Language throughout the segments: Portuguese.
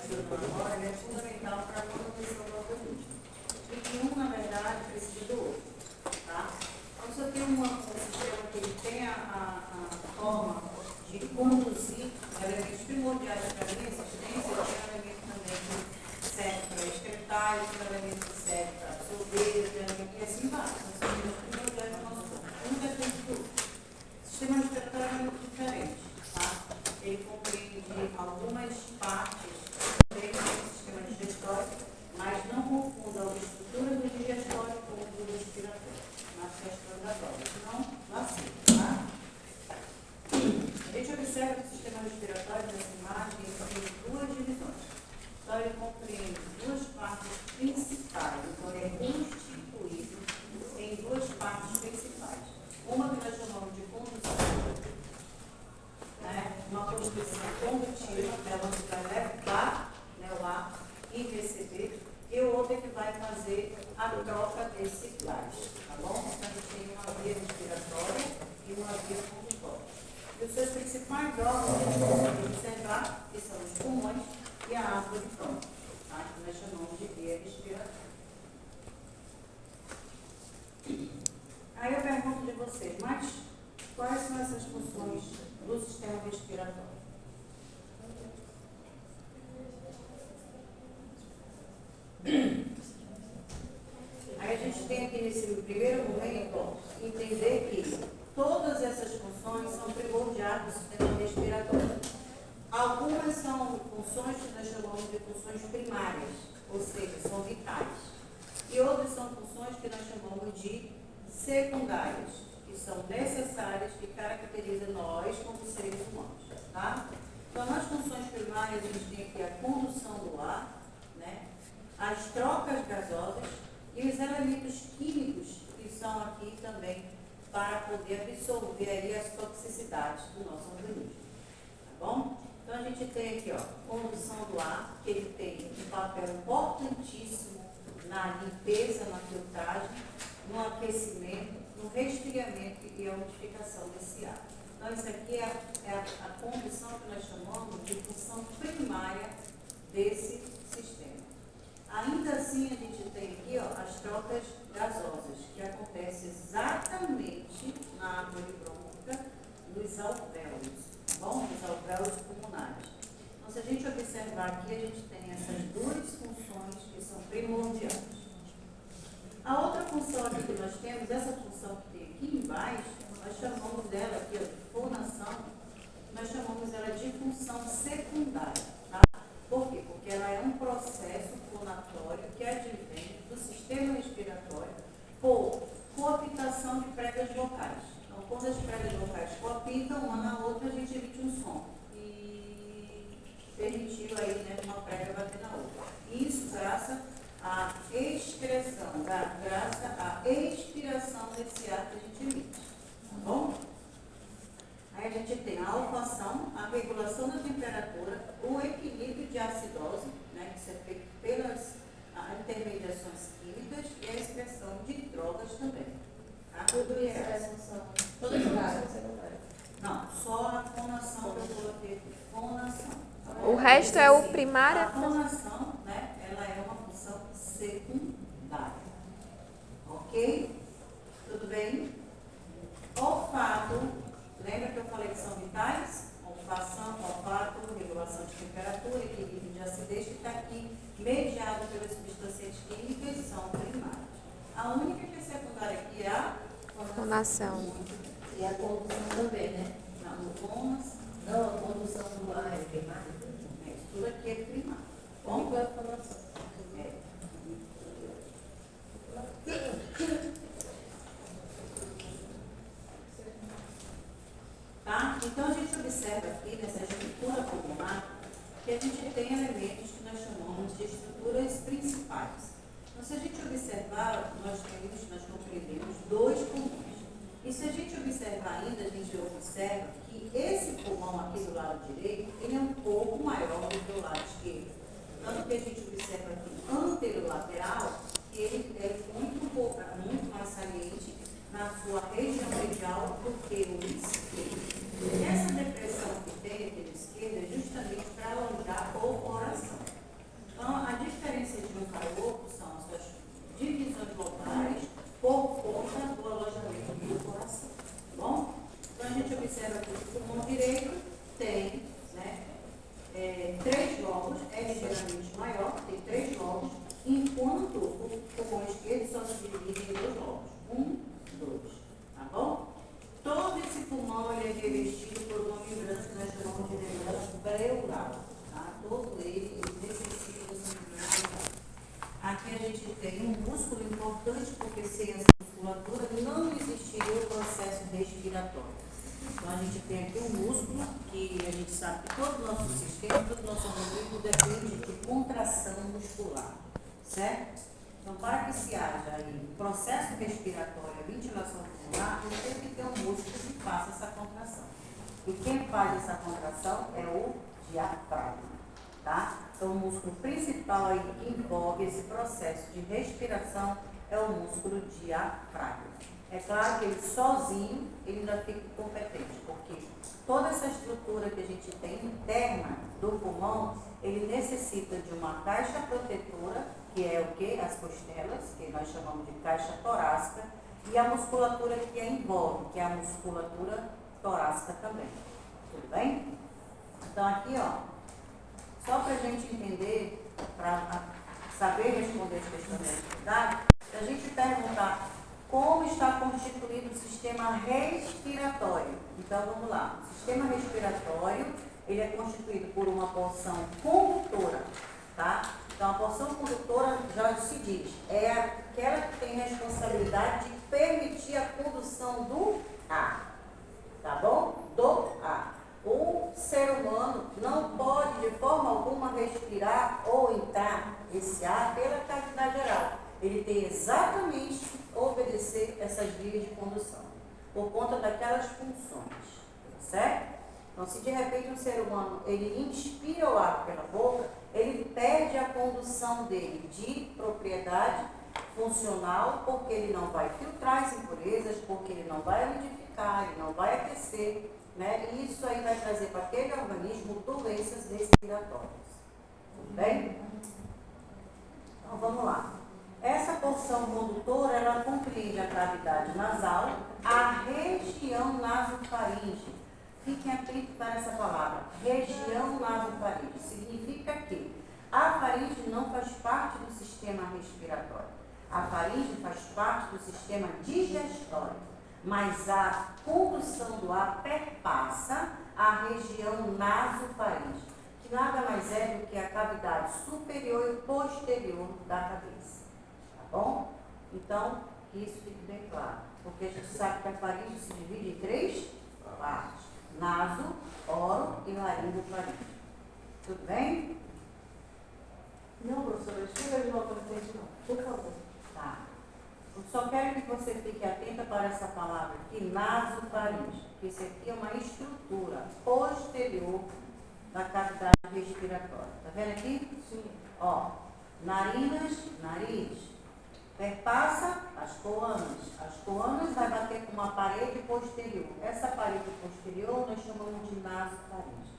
mencionando agora, ele é fundamental para a manutenção do organismo. E que um, na verdade, precisa do outro. Tá? Então, se eu tenho um sistema que ele tem a forma de conduzir elementos primordiais para a minha existência, eu tenho elemento também que serve para excretar, eu tenho elemento que serve para absorver, eu tenho elemento e assim vai. São sistemas primordiais do nosso corpo. Um depende do outro. O sistema respiratório é muito diferente. Tá? Ele compreende algumas partes do sistema digestório, mas não confunda a estrutura do digestório com o do respiratório, na questão da prova, senão vacila, tá? A gente observa que o sistema respiratório nessa imagem tem duas divisões. Então, ele compreende duas partes principais, então ele é constituído em duas partes principais. Uma que nós chamamos de condução, né? Uma constituição condutiva, que ela vai levar, né, o ar e receber, e o outro é que vai fazer a troca desse gás, tá bom? Então, a gente tem uma via respiratória e uma via condutória. E os seus principais órgãos que a gente consegue observar, que são os pulmões e a árvore de tronco, tá? Que nós chamamos de via respiratória. Aí eu pergunto de vocês, mas quais são essas funções do sistema respiratório? Aí a gente tem aqui nesse primeiro momento entender que todas essas funções são primordiais do sistema respiratório. Algumas são funções que nós chamamos de funções primárias, ou seja, são vitais. E outras são funções que nós chamamos de secundárias, que são necessárias, que caracterizam nós como seres humanos. Tá? Então, nas funções primárias, a gente tem aqui a condução do ar, né? As trocas gasosas e os elementos químicos que são aqui também para poder absorver aí as toxicidades do nosso organismo. Tá bom? Então, a gente tem aqui, ó, condução do ar, que ele tem um papel importantíssimo na limpeza, na filtragem, no aquecimento, no resfriamento e a umidificação desse ar. Então, isso aqui é a condução que nós chamamos de função primária desse sistema. Ainda assim, a gente tem aqui, ó, as trocas gasosas, que acontecem exatamente na árvore brônquica dos alvéolos, tá bom? Os alvéolos pulmonares. Então, se a gente observar aqui, a gente tem essas duas funções que são primordiais. A outra função aqui que nós temos, essa função que tem aqui embaixo, nós chamamos dela aqui, ó, de fonação, nós chamamos ela de função secundária, tá? Por quê? Porque ela é um processo fonatório que advém do sistema respiratório por coaptação de pregas vocais. Então, quando as pregas vocais coaptam uma na outra, a gente emite um som. E permitiu aí, né, uma prega bater na outra. Isso graças à excreção, graças à expiração desse ar que a gente emite. Tá bom? Aí a gente tem a olfação, a regulação da temperatura, o equilíbrio de acidose, né, que isso é feito pelas intermediações químicas e a excreção de drogas também. Tá? Tudo isso é função. Todas as funções secundárias. Não, só a fonação que eu coloquei aqui. Fonação. Tá? O resto é o primário? A fonação, né, ela é uma função secundária. Ok? Tudo bem? Olfato. Lembra que eu falei que são vitais? Olfação, olfato, regulação de temperatura, equilíbrio de acidez, que está aqui mediado pelas substâncias químicas, são primárias. A única que é secundária aqui é a Fonação. E a condução também, né? Não, fonação. Não, a condução do ar é primária. Isso tudo aqui é primário. Como é a fonação? Tá? Então, a gente observa aqui nessa estrutura pulmonar que a gente tem elementos que nós chamamos de estruturas principais. Então, se a gente observar, nós compreendemos dois pulmões. E se a gente observar ainda, a gente observa que esse pulmão aqui do lado direito, ele é um pouco maior do que o lado esquerdo. Tanto que a gente observa aqui anterolateral, que ele é muito mais saliente na sua região medial do que o esquerdo. Essa depressão que tem aqui no esquerdo é justamente para alongar o coração. a gente tem um músculo importante, porque sem essa musculatura não existiria o processo respiratório. Então a gente tem aqui um músculo que a gente sabe que todo o nosso sistema, todo o nosso organismo depende de contração muscular, certo? Então, para que se haja aí processo respiratório, a ventilação pulmonar, você tem que ter um músculo que faça essa contração. E quem faz essa contração é o diafragma, tá? Então, o músculo principal aí que envolve esse processo de respiração é o músculo diafragma. É claro que ele sozinho, ele ainda fica incompetente, porque toda essa estrutura que a gente tem interna do pulmão, ele necessita de uma caixa protetora, que é o quê? As costelas, que nós chamamos de caixa torácica, e a musculatura que a envolve, que é a musculatura torácica também. Tudo bem? Então aqui, ó, só para a gente entender, para saber responder as questões da atividade, se a gente perguntar como está constituído o sistema respiratório. Então vamos lá, o sistema respiratório, ele é constituído por uma porção condutora, tá? Então, a porção condutora, já se diz, é aquela que tem responsabilidade de permitir a condução do ar, tá bom? Do ar. O ser humano não pode, de forma alguma, respirar ou entrar esse ar pela cavidade oral. Ele tem exatamente que obedecer essas vias de condução, por conta daquelas funções, certo? Então, se de repente um ser humano, ele inspira o ar pela boca, ele perde a condução dele de propriedade funcional, porque ele não vai filtrar as impurezas, porque ele não vai umidificar, ele não vai aquecer, né? E isso aí vai trazer para aquele organismo doenças respiratórias. Tudo bem? Então, vamos lá. Essa porção condutora, ela compreende a cavidade nasal, a região nasofaríngea. Fiquem atentos para essa palavra, região nasofaríngea. Significa que a faringe não faz parte do sistema respiratório. A faringe faz parte do sistema digestório. Mas a condução do ar perpassa a região nasofaríngea, que nada mais é do que a cavidade superior e posterior da cabeça. Tá bom? Então, que isso fique bem claro. Porque a gente sabe que a faringe se divide em 3 partes. Naso, oro e laringofaringe. Tudo bem? Não, professora, explica de volta para frente, não. Por favor. Tá. Eu só quero que você fique atenta para essa palavra aqui, nasofaringe, que isso aqui é uma estrutura posterior da cavidade respiratória. Tá vendo aqui? Sim. Ó, narinas, nariz. Perpassa as coanas. As coanas vai bater com uma parede posterior. Essa parede posterior nós chamamos de nasofaringe.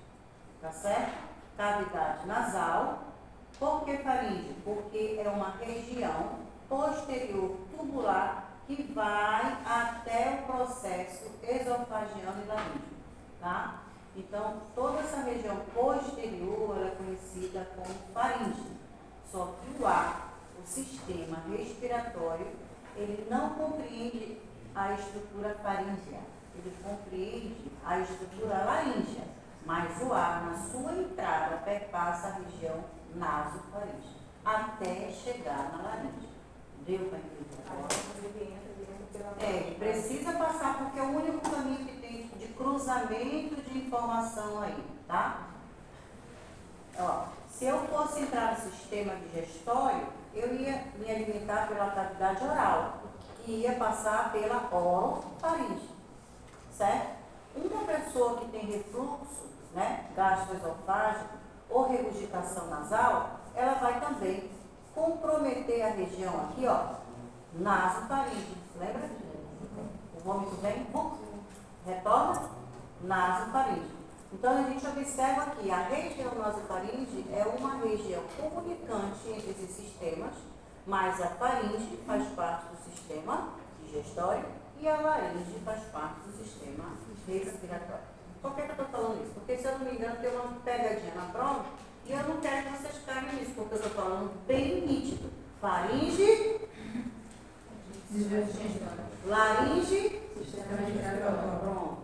Tá certo? Cavidade nasal. Por que faringe? Porque é uma região posterior tubular que vai até o processo esofagiano e laríngeo. Tá? Então, toda essa região posterior ela é conhecida como faringe. Só que o ar, o sistema respiratório, ele não compreende a estrutura faríngea, ele compreende a estrutura laríngea, mas o ar, na sua entrada, perpassa a região nasofaríngea, até chegar na laringe. Deu para entender agora? Ele precisa passar, porque é o único caminho que tem de cruzamento de informação aí, tá? Ó, se eu fosse entrar no sistema digestório, eu ia me alimentar pela cavidade oral, que ia passar pela orofaringe, certo? Uma pessoa que tem refluxo, né, gastroesofágico ou regurgitação nasal, ela vai também comprometer a região aqui, ó, nasofaringe. Lembra? O vômito vem, retorna, nasofaringe. Então, a gente observa que a região nasofaringe é uma região comunicante entre esses sistemas, mas a faringe faz parte do sistema digestório e a laringe faz parte do sistema respiratório. Por que eu estou falando isso? Porque, se eu não me engano, tem uma pegadinha na prova e eu não quero que vocês caia nisso, porque eu estou falando bem nítido. Faringe, laringe, Sistema respiratório. pronto.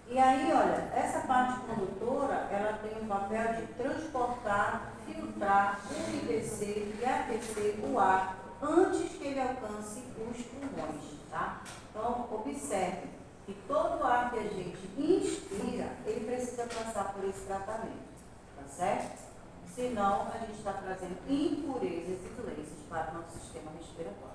E aí, olha, essa parte condutora, ela tem o papel de transportar, filtrar, umedecer e aquecer o ar antes que ele alcance os pulmões, tá? Então, observe que todo o ar que a gente inspira, ele precisa passar por esse tratamento, tá certo? Senão, a gente está trazendo impurezas e doenças para o nosso sistema respiratório.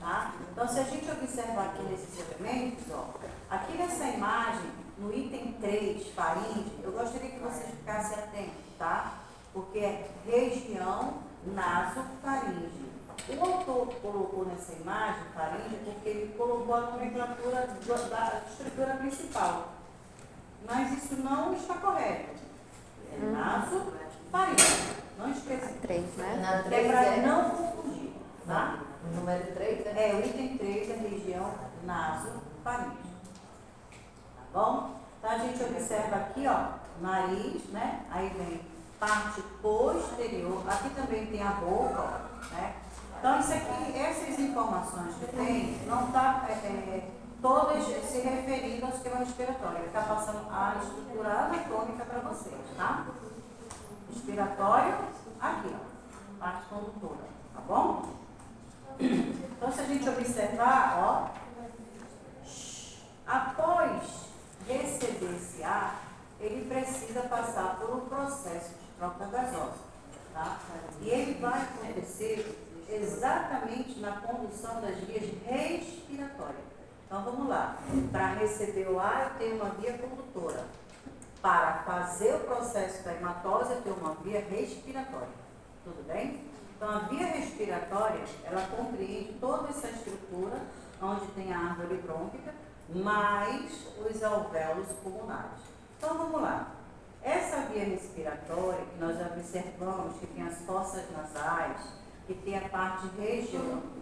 Tá? Então, se a gente observar aqui nesses elementos, ó, aqui nessa imagem, no item 3, faringe, eu gostaria que vocês ficassem atentos, tá? Porque é região nasofaringe. O autor colocou nessa imagem faringe porque ele colocou a nomenclatura da estrutura principal. Mas isso não está correto. É nasofaringe. Não esqueça. 3, né? Na É 3 para é. não confundir, tá? O número 3 É, o item 3 é região nasofaringe. Tá bom? Então a gente observa aqui, ó, nariz, né? Aí vem parte posterior. Aqui também tem a boca, ó, né? Então isso aqui, essas informações que tem, não está todas se referindo ao sistema respiratório. Ele está passando a estrutura anatômica para vocês, tá? Respiratório, aqui, ó, parte condutora, tá bom? Então, se a gente observar, ó, após receber esse ar, ele precisa passar por um processo de troca gasosa, tá? E ele vai acontecer exatamente na condução das vias respiratórias. Então, vamos lá. Para receber o ar, eu tenho uma via condutora. Para fazer o processo da hematose, eu tenho uma via respiratória. Tudo bem? Então, a via respiratória, ela compreende toda essa estrutura, onde tem a árvore brônquica, mais os alvéolos pulmonares. Então, vamos lá. Essa via respiratória, que nós observamos que tem as fossas nasais, que tem a parte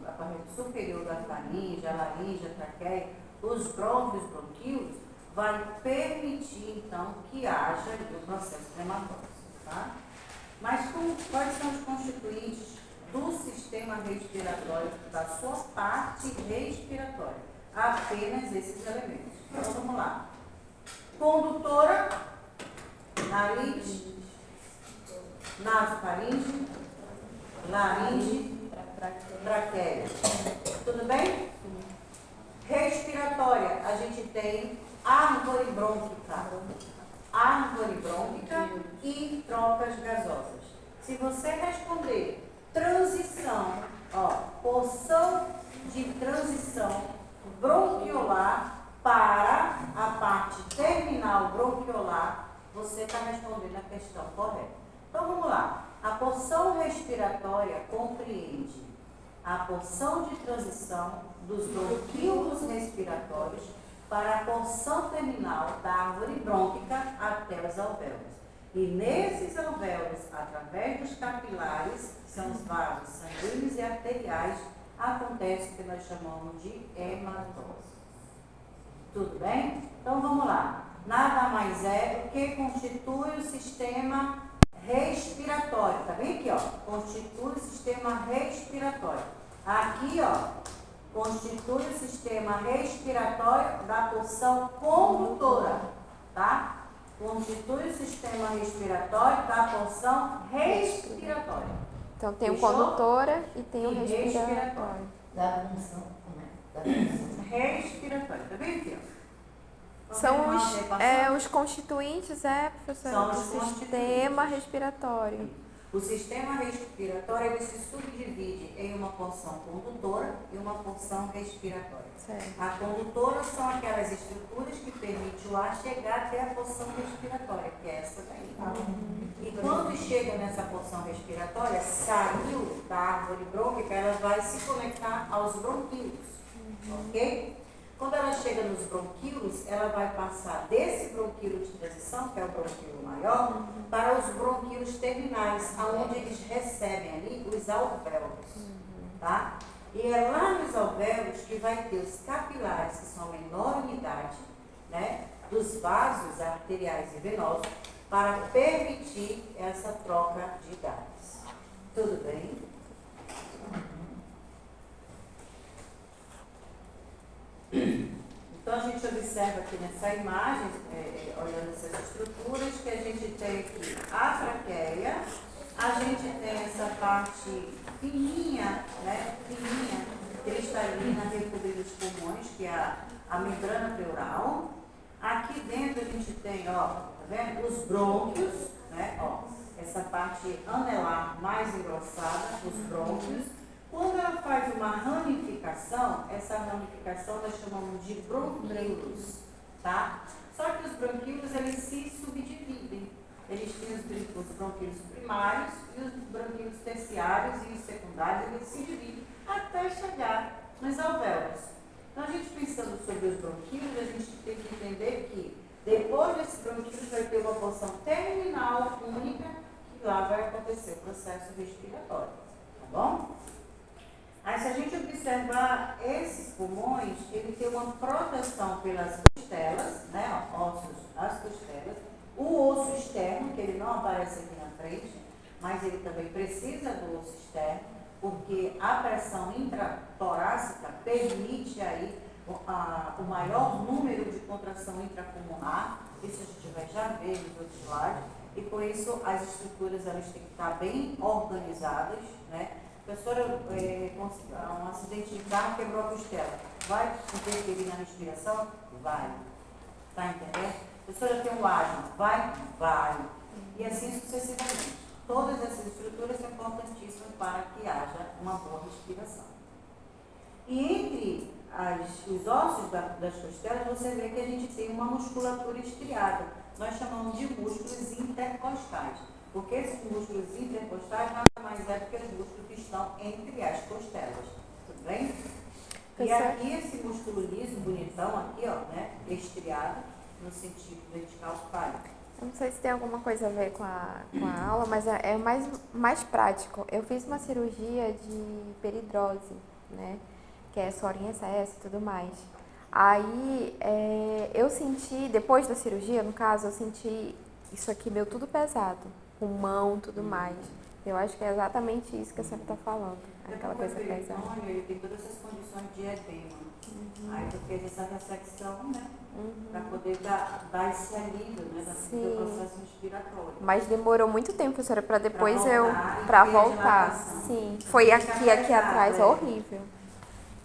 a parte superior da faringe, a laringe, a traqueia, os brônquios, bronquíolos, vai permitir, então, que haja ali o processo de hematose, tá? Mas quais são os constituintes do sistema respiratório, da sua parte respiratória? Apenas esses elementos. Então, vamos lá. Condutora, nariz, nasofaringe, laringe, traqueia. Tudo bem? Respiratória, a gente tem árvore brônquica. Árvore brônquica e trocas gasosas. Se você responder transição, ó, porção de transição bronquiolar para a parte terminal bronquiolar, você está respondendo a questão correta. Então vamos lá. A porção respiratória compreende a porção de transição dos bronquíolos respiratórios para a porção terminal da árvore brônquica até os alvéolos. E nesses alvéolos, através dos capilares, que são os vasos sanguíneos e arteriais, acontece o que nós chamamos de hematose. Tudo bem? Então vamos lá. Nada mais é o que constitui o sistema respiratório. Tá bem aqui, ó? Constitui o sistema respiratório. Aqui, ó, constitui o sistema respiratório da porção condutora, tá? Constitui o sistema respiratório da porção respiratória. Então tem o Fechou? condutora e tem o E respiratório. da função, como é? Da função. Respiratório, tá bem aqui, ó? São Então, os constituintes, professora, São do os constituintes. sistema respiratório. o sistema respiratório ele se subdivide em uma porção condutora e uma porção respiratória. Certo. A condutora são aquelas estruturas que permitem o ar chegar até a porção respiratória, que é essa daí. E quando chega nessa porção respiratória, saiu da árvore brônquica, ela vai se conectar aos bronquíolos, ok? Quando ela chega nos bronquíolos, ela vai passar desse bronquíolo de transição, que é o bronquíolo maior, para os bronquíolos terminais, onde eles recebem ali os alvéolos, tá? E é lá nos alvéolos que vai ter os capilares, que são a menor unidade, né, dos vasos arteriais e venosos, para permitir essa troca de gases. Tudo bem? Então, Então, a gente observa aqui nessa imagem, olhando essas estruturas, que a gente tem aqui a traqueia, a gente tem essa parte fininha, né, fininha, cristalina, recobrida dos pulmões, que é a membrana pleural. Aqui dentro a gente tem, ó, tá vendo? Os brônquios, né, ó, essa parte anelar mais engrossada, os brônquios. Quando ela faz uma ramificação, essa ramificação nós chamamos de bronquíolos, tá? Só que os bronquíolos, eles se subdividem. Eles têm os bronquíolos primários e os bronquíolos terciários e os secundários, eles se dividem até chegar nos alvéolos. Então, a gente pensando sobre os bronquíolos, a gente tem que entender que depois desses bronquíolos vai ter uma porção terminal única, que lá vai acontecer o processo respiratório, tá bom? Aí, se a gente observar esses pulmões, ele tem uma proteção pelas costelas, né, ossos, as costelas, o osso externo, que ele não aparece aqui na frente, mas ele também precisa do osso externo, porque a pressão intratorácica permite aí o maior número de contração intrapulmonar, isso a gente vai já ver nos outros slides, e por isso as estruturas elas têm que estar bem organizadas, né? Professora, um acidente de carro quebrou a costela. Vai interferir na respiração? Vai. Está entendendo? Professora, tem um asma? Vai? Vai. E assim sucessivamente. Todas essas estruturas são importantíssimas para que haja uma boa respiração. E entre os ossos das costelas, você vê que a gente tem uma musculatura estriada. Nós chamamos de músculos intercostais. Porque esses músculos intercostais nada mais é do que os músculos que estão entre as costelas. Tudo bem? E aqui esse músculo liso, bonitão, aqui, ó, né? Estriado, no sentido vertical, vai. Eu não sei se tem alguma coisa a ver com a aula, mas é mais prático. Eu fiz uma cirurgia de peridrose, né? Que é sorinha SS e tudo mais. Aí eu senti, depois da cirurgia, no caso, eu senti isso aqui meu tudo pesado. Pulmão, tudo mais. Eu acho que é exatamente isso que a senhora está falando. Aquela coisa pesada. Ele tem todas essas condições de edema. Aí tu fez essa ressecção, né? Para poder dar esse alívio, né? Do processo respiratório. Mas demorou muito tempo, professora, para depois pra voltar. Sim. Foi aqui atrás, horrível.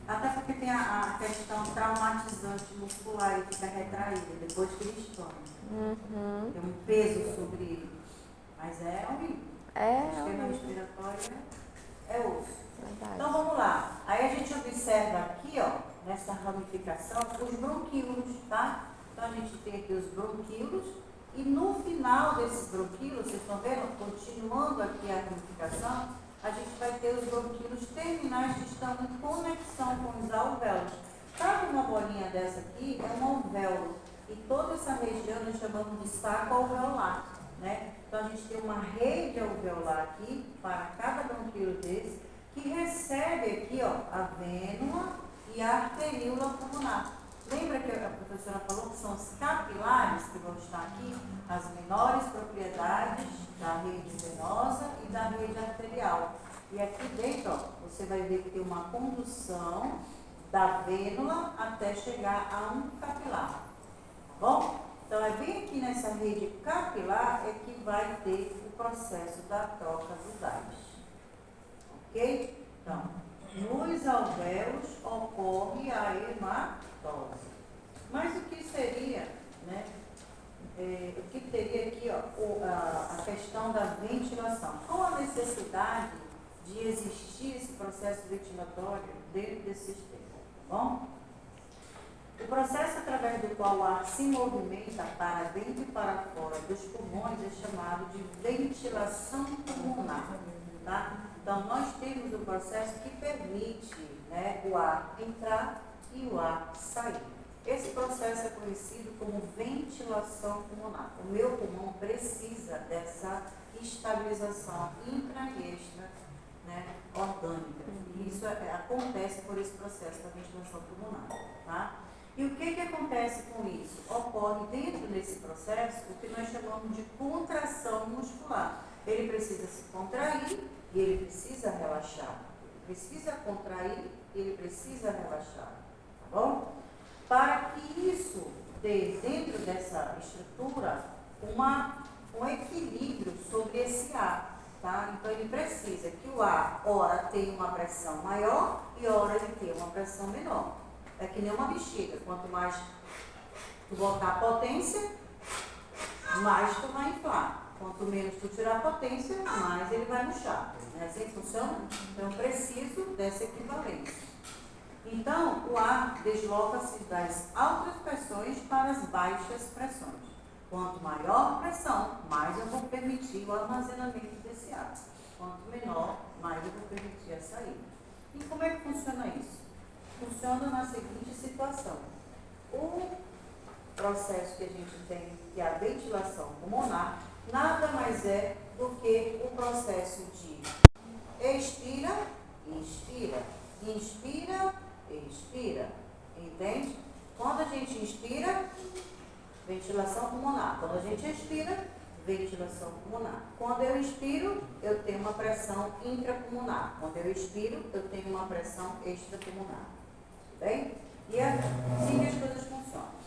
Até porque tem a questão traumatizante muscular, ele fica retraído depois que ele expõe. Tem um peso sobre ele. Mas é horrível. O sistema respiratório é osso. Verdade. Então vamos lá. Aí a gente observa aqui, ó, nessa ramificação, os bronquíolos, tá? Então a gente tem aqui os bronquíolos e no final desses bronquíolos, vocês estão vendo, continuando aqui a ramificação, a gente vai ter os bronquíolos terminais que estão em conexão com os alvéolos. Sabe uma bolinha dessa aqui? É um alvéolo. E toda essa região nós chamamos de saco alveolar, né? Então a gente tem uma rede alveolar aqui para cada bronquíolo desse, que recebe aqui, ó, a vênula e a arteríola pulmonar. Lembra que a professora falou que são os capilares que vão estar aqui, as menores propriedades da rede venosa e da rede arterial. E aqui dentro, ó, você vai ver que tem uma condução da vênula até chegar a um capilar. Tá bom? Então, é bem aqui nessa rede capilar é que vai ter o processo da troca dos ares. Ok? Então, nos alvéolos ocorre a hematose. Mas o que seria, né? O que teria aqui, ó, a questão da ventilação? Qual a necessidade de existir esse processo ventilatório dentro desse sistema? Tá bom? O processo através do qual o ar se movimenta para dentro e para fora dos pulmões é chamado de ventilação pulmonar. Tá? Então, nós temos um processo que permite, né, o ar entrar e o ar sair. Esse processo é conhecido como ventilação pulmonar. O meu pulmão precisa dessa estabilização intra e extra, né, orgânica. E isso acontece por esse processo da ventilação pulmonar. Tá? E o que acontece com isso? Ocorre dentro desse processo o que nós chamamos de contração muscular. Ele precisa se contrair e ele precisa relaxar. Ele precisa contrair e ele precisa relaxar. Tá bom? para que isso dê dentro dessa estrutura um equilíbrio sobre esse ar, tá? Então ele precisa que o ar, ora, tenha uma pressão maior e ora ele tenha uma pressão menor. É que nem uma bexiga, quanto mais tu botar potência, mais tu vai inflar. Quanto menos tu tirar potência, mais ele vai murchar. Não é assim que funciona? Então eu preciso dessa equivalência. Então, o ar desloca-se das altas pressões para as baixas pressões. Quanto maior a pressão, mais eu vou permitir o armazenamento desse ar. Quanto menor, mais eu vou permitir a saída. E como é que funciona isso? Funciona na seguinte situação. O processo que a gente tem, que é a ventilação pulmonar, nada mais é do que o processo de expira, inspira, inspira, expira. Entende? Quando a gente inspira, ventilação pulmonar. Quando a gente expira, ventilação pulmonar. Quando eu inspiro, eu tenho uma pressão intrapulmonar. Quando eu expiro, eu tenho uma pressão extrapulmonar. Bem? E é assim que as coisas funcionam.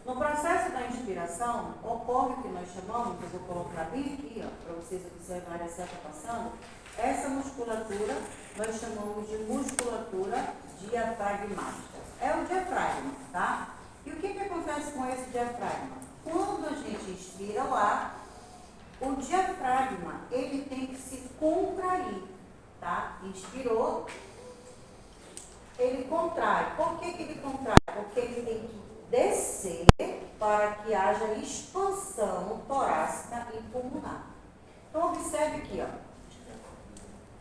No processo da inspiração, ocorre o que nós chamamos, eu vou colocar bem aqui, para vocês observarem a seta passando, essa musculatura nós chamamos de musculatura diafragmática. É o diafragma, tá? E o que acontece com esse diafragma? Quando a gente inspira o ar, o diafragma, ele tem que se contrair, tá? Inspirou, ele contrai. Por que ele contrai? Porque ele tem que descer para que haja expansão torácica e pulmonar. Então, observe aqui, ó.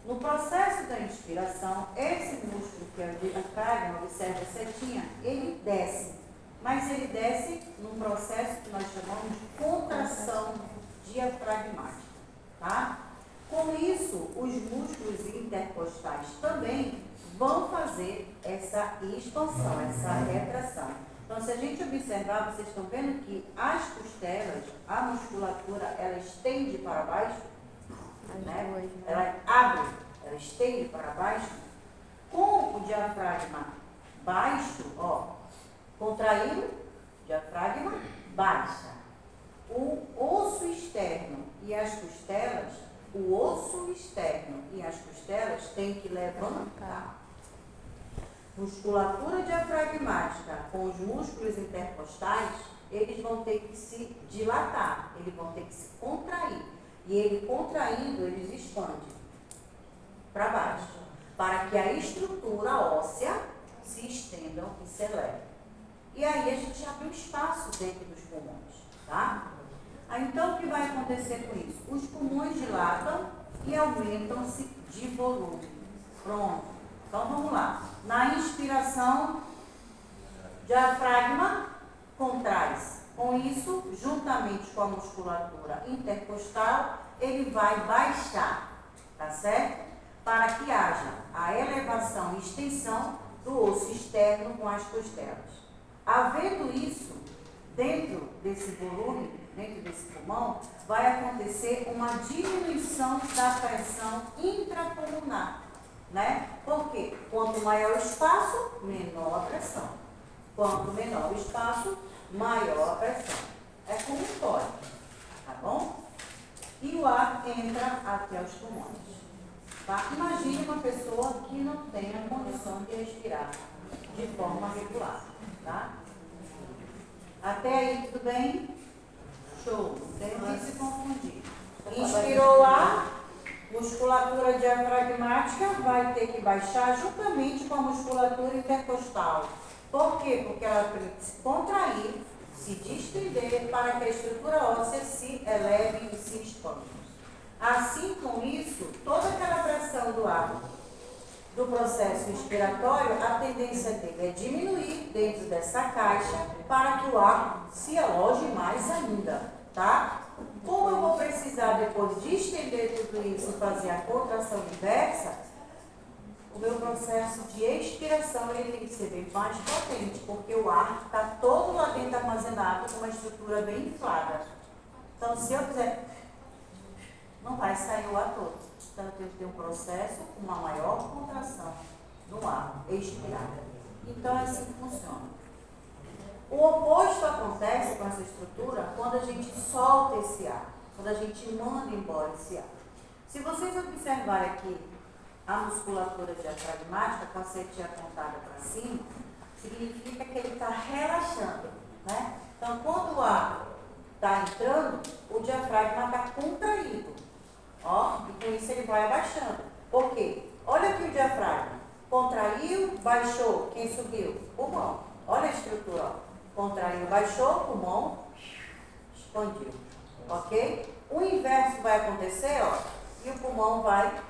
No processo da inspiração, esse músculo que é o diafragma, observe a setinha, ele desce. Mas ele desce num processo que nós chamamos de contração diafragmática, tá? Com isso, os músculos intercostais também vão fazer essa expansão, essa retração. Então, se a gente observar, vocês estão vendo que as costelas, a musculatura, ela estende para baixo, né? Ela abre, ela estende para baixo. Com o diafragma baixo, ó, contraído, diafragma baixa. O osso externo e as costelas, o osso externo e as costelas têm que levantar. Musculatura diafragmática com os músculos intercostais, eles vão ter que se dilatar, eles vão ter que se contrair. E ele contraindo, eles expandem para baixo, para que a estrutura óssea se estendam e se elevem. E aí a gente abre um espaço dentro dos pulmões, tá? Aí, então, o que vai acontecer com isso? Os pulmões dilatam e aumentam-se de volume. Pronto. Então, vamos lá. Na inspiração, diafragma contrai-se. Com isso, juntamente com a musculatura intercostal, ele vai baixar, tá certo? Para que haja a elevação e extensão do osso externo com as costelas. Havendo isso, dentro desse volume, dentro desse pulmão, vai acontecer uma diminuição da pressão intrapulmonar, né? Por quê? Quanto maior o espaço, menor a pressão. Quanto menor o espaço, maior a pressão. É como um código, tá bom? E o ar entra até os pulmões. Tá? Imagine uma pessoa que não tem a condição de respirar de forma regular, tá? Até aí, tudo bem? Show. Não tem que se confundir. Inspirou o ar, musculatura diafragmática vai ter que baixar juntamente com a musculatura intercostal. Por quê? Porque ela tem que se contrair, se distender para que a estrutura óssea se eleve e se expanda. Assim, com isso, toda aquela pressão do ar do processo inspiratório, a tendência dele é diminuir dentro dessa caixa para que o ar se aloje mais ainda, tá? Como eu vou precisar depois de estender tudo isso e fazer a contração inversa, o meu processo de expiração ele tem que ser bem mais potente, porque o ar está todo lá dentro armazenado com uma estrutura bem inflada. Então, se eu fizer, não vai sair o ar todo. Então, eu tenho que ter um processo com uma maior contração no ar, expirado. Então, é assim que funciona. O oposto acontece com essa estrutura quando a gente solta esse ar, quando a gente manda embora esse ar. Se vocês observarem aqui a musculatura diafragmática com a setinha apontada para cima, significa que ele está relaxando, né? Então, quando o ar está entrando, o diafragma está contraído, ó, e com isso ele vai abaixando. Por quê? Olha aqui o diafragma, contraiu, baixou, quem subiu? Pulmão. Olha a estrutura, ó. Contraiu, baixou, pulmão, expandiu, ok? O inverso vai acontecer, ó, e o pulmão vai,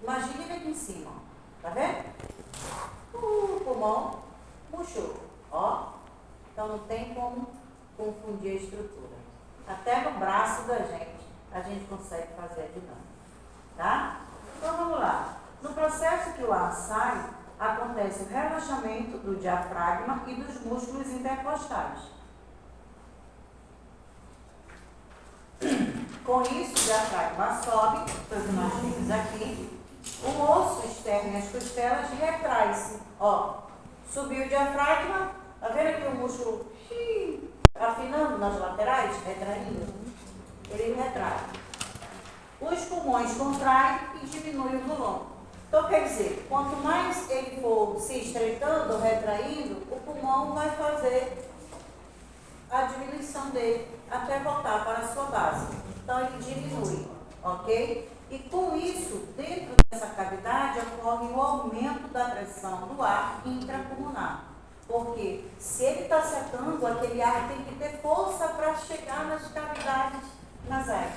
imagine ele aqui em cima, ó, tá vendo? O pulmão murchou, ó. Então não tem como confundir a estrutura. Até no braço da gente, a gente consegue fazer a dinâmica, tá? Então vamos lá. No processo que o ar sai, acontece o relaxamento do diafragma e dos músculos intercostais. Com isso, o diafragma sobe, foi o que nós vimos aqui. O osso externo e as costelas retrai-se. Ó, subiu o diafragma, tá vendo aqui o músculo afinando nas laterais, retraindo? Ele retrai. Os pulmões contraem e diminuem o volume. Então, quer dizer, quanto mais ele for se estreitando, retraindo, o pulmão vai fazer a diminuição dele até voltar para a sua base. Então, ele diminui, ok? E com isso, dentro dessa cavidade, ocorre o aumento da pressão do ar intrapulmonar. Porque se ele está secando, aquele ar tem que ter força para chegar nas cavidades nasais.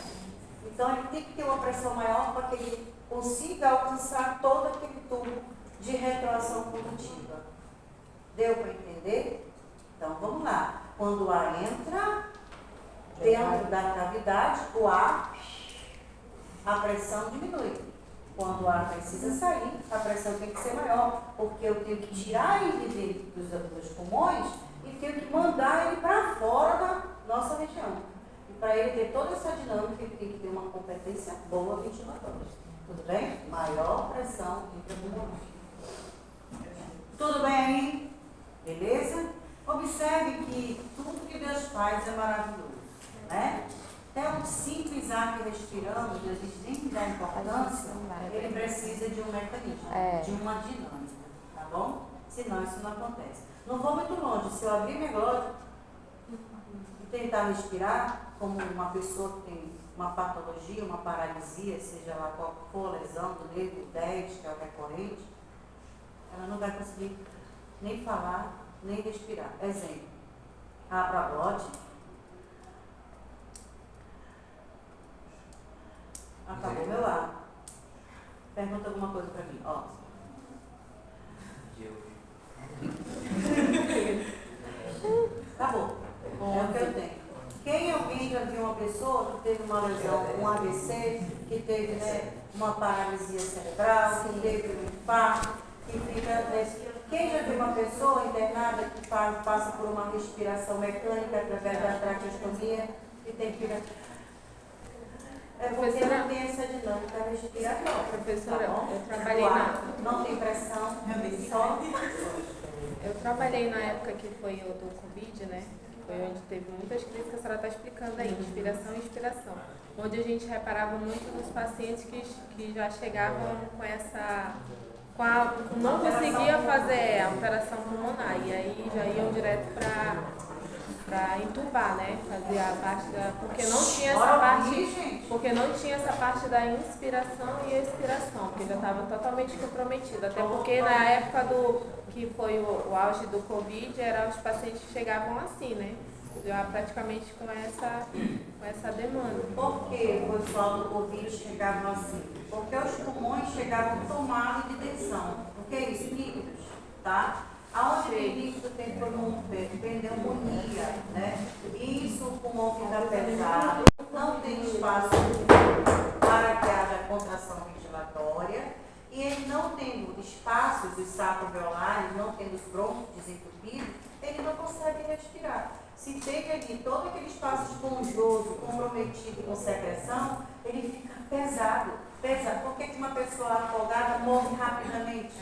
Então, ele tem que ter uma pressão maior para que ele consiga alcançar todo aquele tubo de retroação condutiva. Deu para entender? Então, vamos lá. Quando o ar entra dentro da cavidade, o ar, a pressão diminui. Quando o ar precisa sair, a pressão tem que ser maior, porque eu tenho que tirar ele dos pulmões e tenho que mandar ele para fora da nossa região. E para ele ter toda essa dinâmica, ele tem que ter uma competência boa ventilatória. Tudo bem? Maior pressão intrapulmonar. Tudo bem aí? Beleza? Observe que tudo que Deus faz é maravilhoso, né? Até um simples ar que respiramos, a gente nem dá importância, ele precisa de um mecanismo, de uma dinâmica, tá bom? Senão isso não acontece. Não vou muito longe, se eu abrir minha glote e tentar respirar, como uma pessoa que tem uma patologia, uma paralisia, seja lá qual for a lesão do nervo 10, que é o recorrente, ela não vai conseguir nem falar, nem respirar. Exemplo, abra a glote, acabou meu ar. Pergunta alguma coisa para mim, ó. Acabou. É o que eu tenho. Alguém já viu uma pessoa que teve uma lesão, um AVC, que teve, né, uma paralisia cerebral, que teve um infarto, que fica nesse... Quem já viu uma pessoa internada que passa por uma respiração mecânica através da traqueostomia, que tem que ficar... É porque não tem essa dinâmica respiratória. Professora, tá, eu trabalhei não tem pressão, só... Eu trabalhei na época que foi o do Covid, né? Foi onde teve muitas críticas que a senhora está explicando aí, inspiração e expiração. Onde a gente reparava muito nos pacientes que já chegavam com essa... não conseguia fazer alteração pulmonar. E aí já iam direto para entubar, né? Fazer a parte da... Porque não tinha essa parte da inspiração e expiração, porque já estava totalmente comprometido. Até porque na época que foi o auge do Covid, os pacientes que chegavam assim, né? Já praticamente com essa demanda. Por que o pessoal do Covid chegavam assim? Porque os pulmões chegavam tomados de tensão. O que é isso? Líquidos, tá? Aonde tem líquido tem pneumonia, né? Isso, o pulmão fica pesado, não tem espaço para que haja contração ventilatória, e ele não tendo espaços, os sacos alveolares, não tendo os brônquios desentupidos, ele não consegue respirar. Se teve ali todo aquele espaço esponjoso, comprometido com secreção, ele fica pesado. Por que uma pessoa afogada morre rapidamente?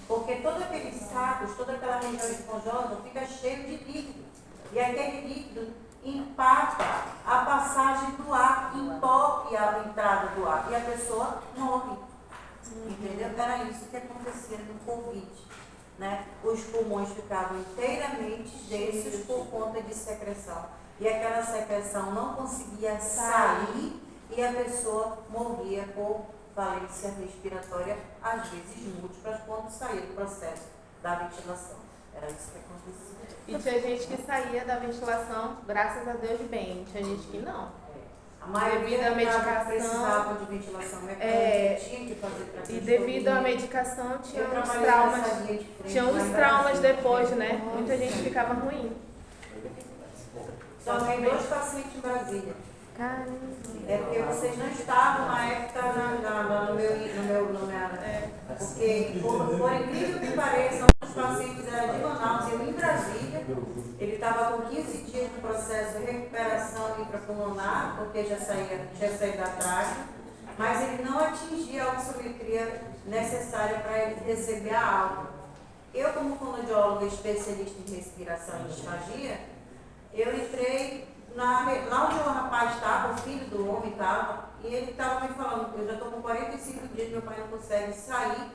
Porque todos aqueles sacos, toda aquela região esponjosa fica cheio de líquido. E aquele líquido empata a passagem do ar, entope a entrada do ar. E a pessoa morre. Entendeu? Era isso que acontecia no Covid. Né? Os pulmões ficavam inteiramente densos por conta de secreção. E aquela secreção não conseguia sair e a pessoa morria por falência respiratória, às vezes múltiplas, quando saía do processo da ventilação. Era isso que acontecia. E tinha gente que saía da ventilação, graças a Deus, bem. Tinha gente que não. A maioria devido à medicação, precisava de ventilação mecânica, tinha que fazer tratamento. E devido à medicação, tinha uns traumas depois, né? Muita gente ficava ruim. Só tem 2 pacientes em Brasília. Caramba. É porque vocês não estavam na época no meu porque, por incrível que pareça, um dos pacientes era de Manaus, eu em Brasília. Ele estava com 15 dias no processo de recuperação intrapulmonar, porque tinha saído da traje, mas ele não atingia a oximetria necessária para ele receber a alta. Eu, como fonoaudióloga especialista em respiração e disfagia, eu entrei lá onde o rapaz estava, o filho do homem estava, e ele estava me falando, eu já estou com 45 dias, meu pai não consegue sair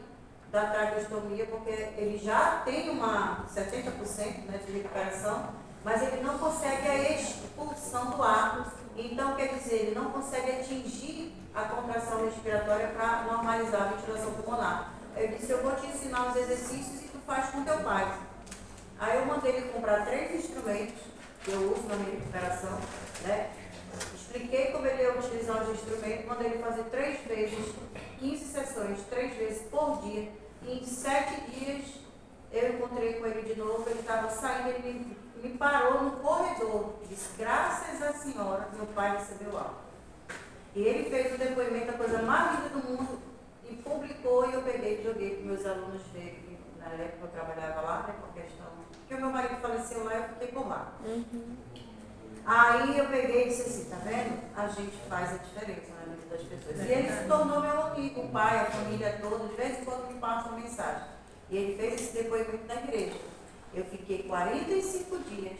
da traqueostomia, porque ele já tem uma 70%, né, de recuperação, mas ele não consegue a expulsão do ar. Então, quer dizer, ele não consegue atingir a contração respiratória para normalizar a ventilação pulmonar. Eu disse, eu vou te ensinar os exercícios e tu faz com teu pai. Aí eu mandei ele comprar 3 instrumentos que eu uso na minha recuperação, né? Expliquei como ele ia utilizar os instrumentos, mandei ele fazer 3 vezes, 15 sessões, 3 vezes por dia. E em 7 dias eu encontrei com ele de novo, ele estava saindo, ele me parou no corredor, disse, graças à senhora, meu pai recebeu alta. E ele fez o depoimento, a coisa mais linda do mundo, e publicou, e eu peguei e joguei para meus alunos verem, que na época eu trabalhava lá, né, com a questão, porque o meu marido faleceu lá e eu fiquei por lá. Aí eu peguei e disse assim, tá vendo? A gente faz a diferença na vida das pessoas. E ele se tornou meu amigo, o pai, a família toda, de vez em quando me passa uma mensagem. E ele fez esse depoimento na igreja. Eu fiquei 45 dias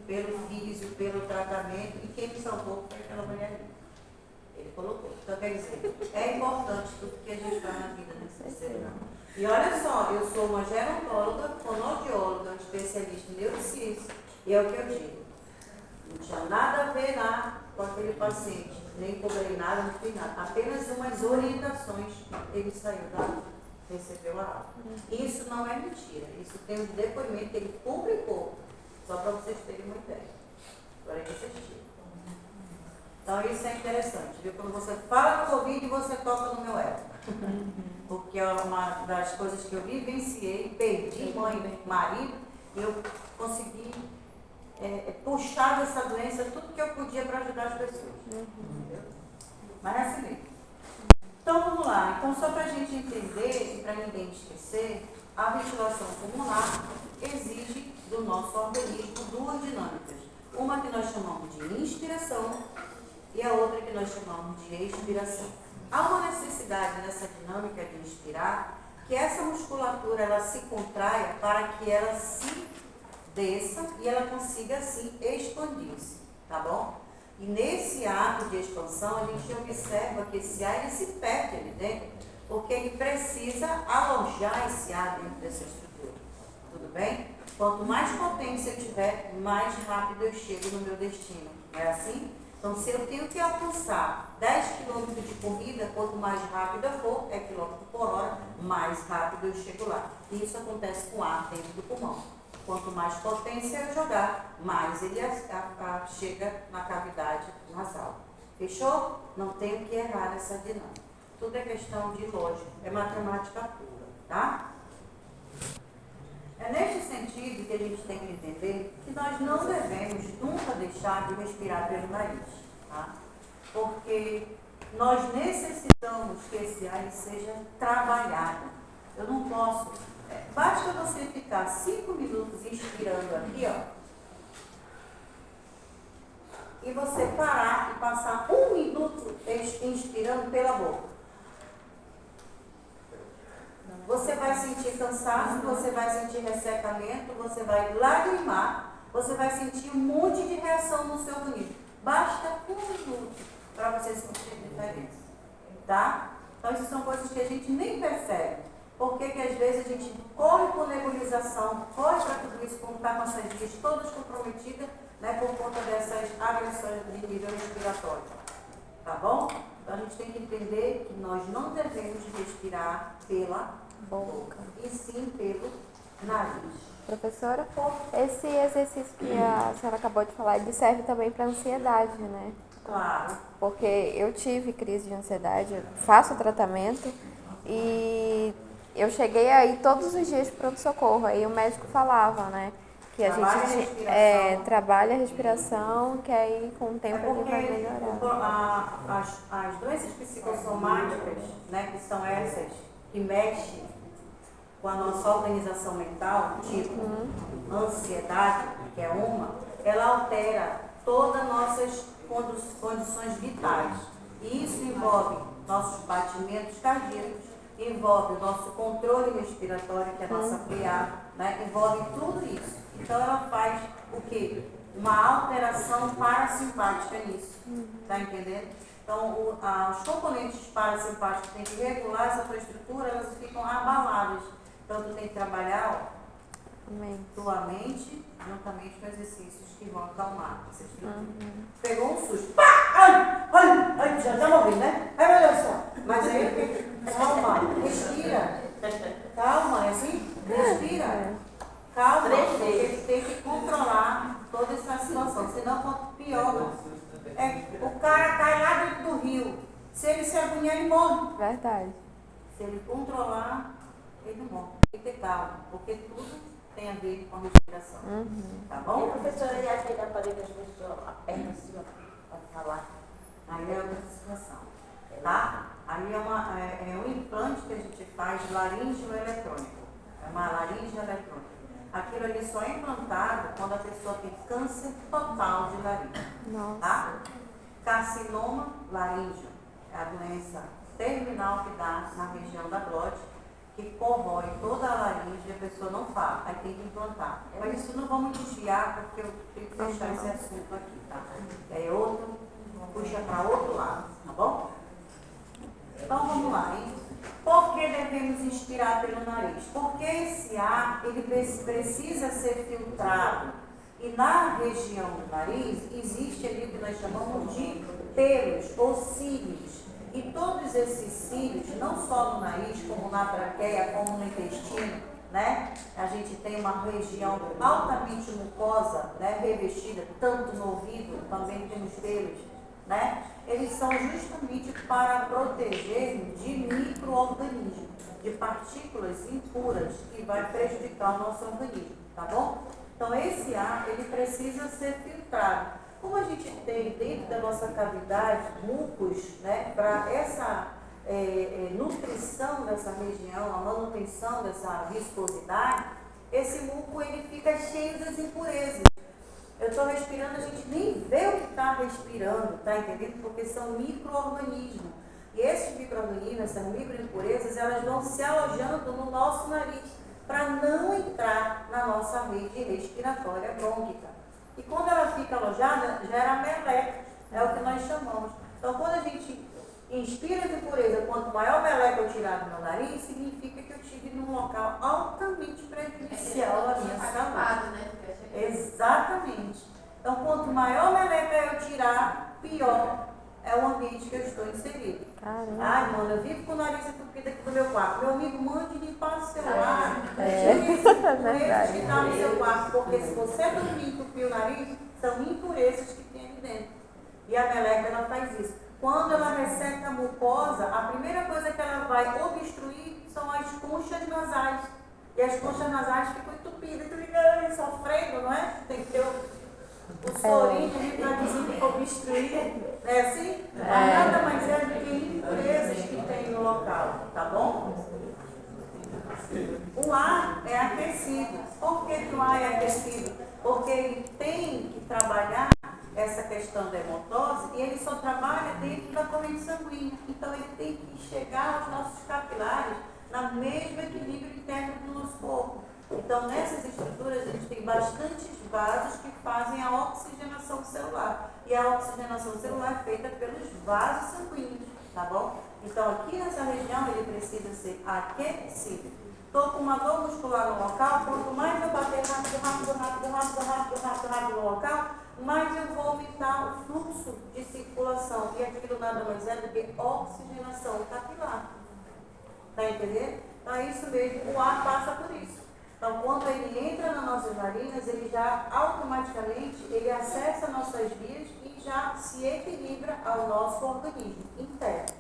pelo físio, pelo tratamento, e quem me salvou foi aquela mulher ali. Ele colocou. Então, quer dizer, é importante tudo que a gente faz na vida desse ser humano. E olha só, eu sou uma gerontóloga, fonoaudióloga, especialista em neurociência, e é o que eu digo. Não tinha nada a ver lá com aquele paciente, nem cobrei nada, não fiz nada. Apenas umas orientações, ele saiu da recebeu a alta. Isso não é mentira, isso tem um depoimento que ele publicou, só para vocês terem uma ideia. Agora que vocês tiram. Então isso é interessante, viu? Quando você fala do Covid, você toca no meu ego. Porque é uma das coisas que eu vivenciei, perdi mãe, marido, e eu consegui puxar dessa doença tudo que eu podia para ajudar as pessoas. Mas é assim mesmo. Então vamos lá. Então, só para a gente entender e para ninguém esquecer, a ventilação pulmonar exige do nosso organismo 2 dinâmicas. Uma que nós chamamos de inspiração e a outra que nós chamamos de expiração. Há uma necessidade nessa dinâmica de inspirar que essa musculatura ela se contraia para que ela se desça e ela consiga assim expandir-se, tá bom? E nesse ato de expansão a gente observa que esse ar ele se perde ali dentro, porque ele precisa alojar esse ar dentro dessa estrutura, tudo bem? Quanto mais potência eu tiver, mais rápido eu chego no meu destino, não é assim? Então, se eu tenho que alcançar 10 km de corrida, quanto mais rápido eu for, é quilômetro por hora, mais rápido eu chego lá. E isso acontece com o ar dentro do pulmão. Quanto mais potência eu jogar, mais ele chega na cavidade nasal. Fechou? Não tenho que errar essa dinâmica. Tudo é questão de lógica, é matemática pura, tá? É neste sentido que a gente tem que entender que nós não devemos nunca deixar de respirar pelo nariz, tá? Porque nós necessitamos que esse ar seja trabalhado. Eu não posso. Basta você ficar 5 minutos inspirando aqui, ó. e você parar e passar 1 minuto inspirando pela boca. Você vai sentir cansaço, você vai sentir ressecamento, você vai lagrimar, você vai sentir um monte de reação no seu organismo. Basta 1 minuto para você sentir a diferença. Tá? Então, isso são coisas que a gente nem percebe. Porque que às vezes a gente corre por nebulização, corre para tudo isso, como está com essas vias todas comprometidas, né, por conta dessas agressões de nível respiratório. Tá bom? Então, a gente tem que entender que nós não devemos respirar pela boca, e sim pelo nariz. Professora, esse exercício que a senhora acabou de falar, ele serve também para ansiedade, né? Claro. Porque eu tive crise de ansiedade, eu faço tratamento e eu cheguei aí todos os dias para o pronto-socorro. Aí o médico falava, né? Que a gente trabalha a respiração, que aí com o tempo ele vai melhorar. As doenças psicossomáticas, né, que são essas que mexem com a nossa organização mental, tipo ansiedade, que é uma, ela altera todas as nossas condições vitais. E isso envolve nossos batimentos cardíacos, envolve o nosso controle respiratório, que é a nossa PA, né? Envolve tudo isso. Então ela faz o quê? Uma alteração parasimpática nisso. Tá entendendo? Então os componentes parasimpáticos têm que regular essa tua estrutura, elas ficam abaladas. Então tu tem que trabalhar tua mente juntamente com exercícios que vão acalmar essa estrutura. Pegou um susto. Pá! Ai, já morri, né? Ai, meu Deus do céu. Mas aí, calma, respira. Calma, é assim? Respira. Calma, porque tem que controlar toda essa situação, senão piora. O cara cai lá dentro do rio. Se ele se agoniar, ele morre. Verdade. Se ele controlar, ele não morre. Tem que ter calma, porque tudo tem a ver com a respiração. Tá bom? E a professora, e aquele aparelho que as pessoas apertam assim, ó, para falar? Aí é outra situação. Tá? Aí é um implante que a gente faz laríngeo eletrônico. É uma laringe eletrônica. Aquilo ali só é implantado quando a pessoa tem câncer total de laringe. Tá? Carcinoma laríngeo é a doença terminal que dá na região da glote, que corrói toda a laringe e a pessoa não fala. Aí tem que implantar. Mas isso não vamos desviar, porque eu tenho que deixar esse assunto aqui. Tá? É outro, puxa para outro lado. Tá bom? Então vamos lá, hein? Por que devemos inspirar pelo nariz? Porque esse ar, ele precisa ser filtrado. E na região do nariz, existe ali o que nós chamamos de pelos ou cílios. E todos esses cílios, não só no nariz, como na traqueia, como no intestino, né? A gente tem uma região altamente mucosa, né? Revestida, tanto no ouvido, também temos pelos, né? Eles são justamente para proteger de micro-organismos, de partículas impuras que vai prejudicar o nosso organismo, tá bom? Então esse ar, ele precisa ser filtrado. Como a gente tem dentro da nossa cavidade mucos, né, para essa nutrição dessa região, a manutenção dessa viscosidade, esse muco ele fica cheio das impurezas. Eu estou respirando, a gente nem vê o que está respirando, tá entendendo? Porque são micro-organismos. E esses micro-organismos, essas micro-impurezas, elas vão se alojando no nosso nariz para não entrar na nossa rede respiratória brônquica. E quando ela fica alojada, gera meleca, é o que nós chamamos. Então, quando a gente inspira de impureza, quanto maior meleca eu tirar do meu nariz, significa que eu estive num local altamente prejudicial à minha saúde. Né? Exatamente. Então, quanto maior meleca eu tirar, pior é o ambiente que eu estou inserido. Ai, mano, eu vivo com o nariz entupido aqui do meu quarto. Meu amigo, mande limpar o seu ar. Tire esse impurezas que está no seu quarto. Porque se você dormir e entupir o nariz, são impurezas que tem ali dentro. E a meleca, ela faz isso. Quando ela resseca a mucosa, a primeira coisa que ela vai obstruir são as conchas nasais. E as conchas nasais ficam entupidas, sofrendo, não é? Tem que ter o sorinho ali para obstruir. É assim? Nada mais é do que impurezas que tem no local, tá bom? O ar é aquecido. Por que o ar é aquecido? Porque ele tem que trabalhar essa questão questão da hematose e ele só trabalha dentro da corrente sanguínea. Então, ele tem que chegar aos nossos capilares no mesmo equilíbrio interno do nosso corpo. Então, nessas estruturas, a gente tem bastantes vasos que fazem a oxigenação celular. E a oxigenação celular é feita pelos vasos sanguíneos, tá bom? Então, aqui nessa região, ele precisa ser aquecido. Estou com uma dor muscular no local, quanto mais eu bater rápido no local, mais eu vou aumentar o fluxo de circulação. E aquilo nada mais é do que oxigenação capilar. Está entendendo? Então, é isso mesmo, o ar passa por isso. Então, quando ele entra nas nossas narinas, ele já automaticamente ele acessa nossas vias e já se equilibra ao nosso organismo interno.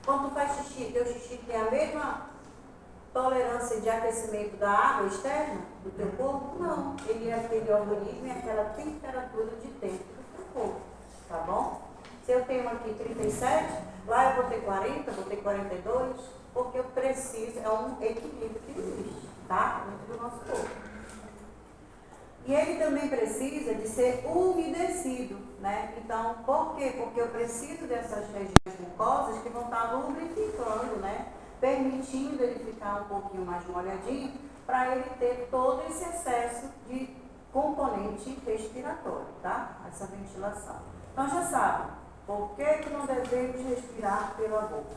Quando tu faz xixi, teu xixi tem a mesma tolerância de aquecimento da água externa do teu corpo? Não. Ele é aquele organismo e aquela temperatura de dentro do teu corpo. Tá bom? Se eu tenho aqui 37, lá eu vou ter 40, vou ter 42, porque eu preciso, é um equilíbrio que existe, tá? Dentro do nosso corpo. E ele também precisa de ser umedecido, né? Então, por quê? Porque eu preciso dessas regiões mucosas que vão estar lubrificando, né? Permitindo ele ficar um pouquinho mais molhadinho, para ele ter todo esse excesso de componente respiratório, tá? Essa ventilação. Então, já sabe, por que não devemos respirar pela boca?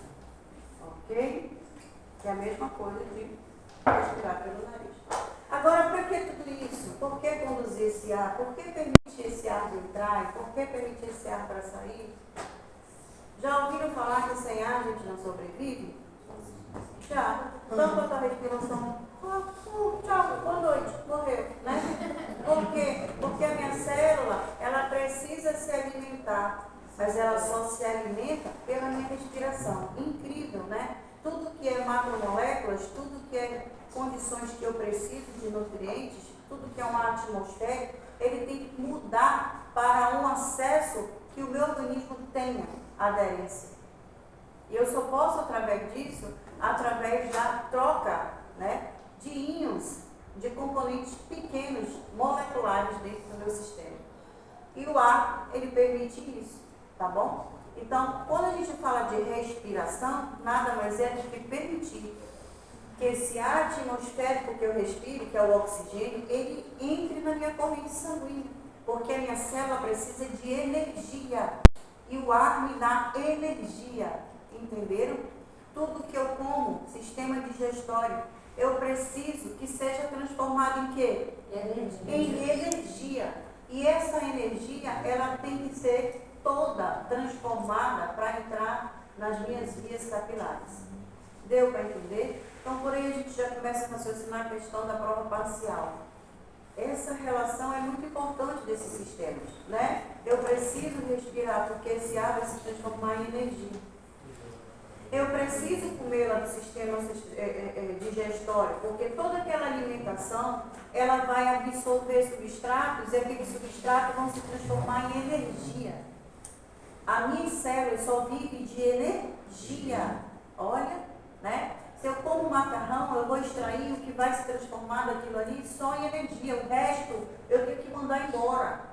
Ok? Que é a mesma coisa de respirar pelo nariz. Agora, para que tudo isso? Por que conduzir esse ar? Por que permitir esse ar entrar? Por que permitir esse ar para sair? Já ouviram falar que sem ar a gente não sobrevive? Já. Então, quando a respiração, tchau, boa noite, morreu, né? Por quê? Porque a minha célula, ela precisa se alimentar, mas ela só se alimenta pela minha respiração. Incrível, né? Tudo que é macromoléculas, tudo que é condições que eu preciso de nutrientes, tudo que é um ar atmosférico, ele tem que mudar para um acesso que o meu organismo tenha aderência. E eu só posso, através disso, através da troca, né, de íons, de componentes pequenos, moleculares dentro do meu sistema. E o ar, ele permite isso, tá bom? Então, quando a gente fala de respiração, nada mais é do que permitir que esse ar atmosférico que eu respiro, que é o oxigênio, ele entre na minha corrente sanguínea, porque a minha célula precisa de energia e o ar me dá energia, entenderam? Tudo que eu como, sistema digestório, eu preciso que seja transformado em quê? Em energia. E essa energia, ela tem que ser toda transformada para entrar nas minhas vias capilares. Deu para entender? Então, por aí a gente já começa a raciocinar a questão da prova parcial. Essa relação é muito importante desses sistemas, né? Eu preciso respirar, porque esse ar vai se transformar em energia. Eu preciso comer lá do sistema digestório, porque toda aquela alimentação, ela vai absorver substratos e aqueles substratos vão se transformar em energia. A minha célula só vive de energia. Olha, né? Se eu como macarrão, eu vou extrair o que vai se transformar daquilo ali só em energia. O resto, eu tenho que mandar embora.